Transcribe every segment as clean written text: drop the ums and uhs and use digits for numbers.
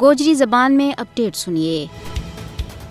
گوجری زبان میں اپڈیٹ سنیے۔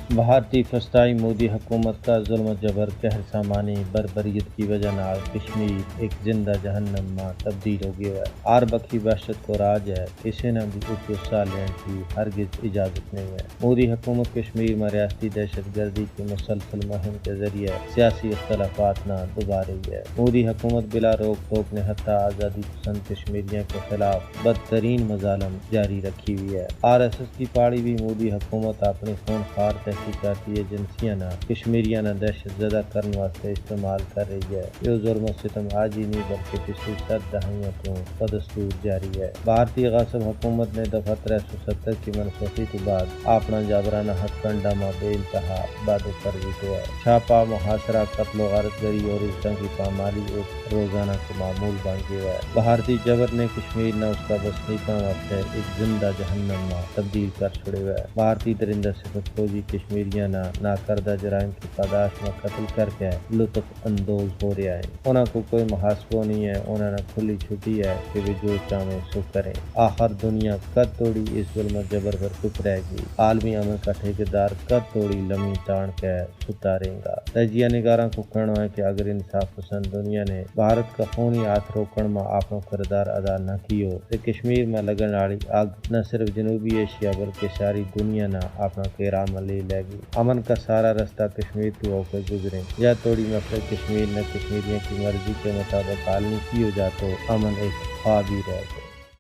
بھارتی فسطائی مودی حکومت کا ظلم و جبر قہر سامانی بربریت کی وجہ نال کشمیر ایک زندہ جہنم میں تبدیل ہو گیا ہے۔ ہر بکھی وحشت کو راج ہے، کسی نے بھی اس کو حصہ لینے کی ہرگز اجازت نہیں ہے۔ مودی حکومت کشمیر میں ریاستی دہشت گردی کی مسلسل مہم کے ذریعے سیاسی اختلافات نہ دبا رہی ہے۔ مودی حکومت بلا روک ٹوک نے حتیٰ آزادی پسند کشمیریوں کے خلاف بدترین مظالم جاری رکھی ہوئی ہے۔ RSS کی پاڑی بھی مودی حکومت اپنی خونخوار تحقیقاتی ایجنسیاں نہ کشمیریاں نہ دہشت زدہ کرنے واسطے استعمال کر رہی ہے۔ یہ ظلم و ستم آج ہی نہیں بلکہ پچھلی 7 دہائیوں تو بدستور جاری ہے۔ بھارتی غاصب حکومت نے دفعہ 370 کی منسوخی کے بعد اپنا جابرانہ ہتھ کنڈا میں بے انتہا بادو کر دیتے ہیں۔ چھاپا، محاصرہ، قتل و غارت گری اور اس جنگ کی پامالی ایک روزانہ کو معمول بن گیا ہے۔ بھارتی جبر نے کشمیر نہ اس کا بسنیکاں واسطے ایک زندہ جہنم میں تبدیل کر چھوڑے ہوئے ہے۔ بھارتی درندہ صفت فوجی کشمیریاں نہ کردہ جرائم کی پاداش میں قتل کر کے لطف اندوز ہو رہا ہے۔ انہوں کو کوئی محاسبہ نہیں ہے، انہوں نے کھلی چھٹی ہے کہ وہ جو چاہیں سو کریں۔ آخر دنیا کد توڑی اس ظلم و جبر پر چپ رہے گی؟ عالمی امن کا ٹھیکیدار کد توڑی لمی تان کے ستا رہے گا؟ تجزیہ نگاراں کو کہنا ہے کہ اگر انصاف پسند دنیا نے بھارت کا خونی ہاتھ روکن میں اپنا کردار ادا نہ کیو تو کشمیر میں لگن والی آگ نہ صرف جنوبی ایشیا بلکہ ساری دنیا نہ اپنا کیرا میں لے گی۔ امن کا سارا رستہ کشمیر تو ہو کے گزرے یا توڑی مسئلہ کشمیر نہ کشمیریوں کی مرضی کے مطابق حل نہیں کیو جا تو امن ایک خواب ہی رہ گئے۔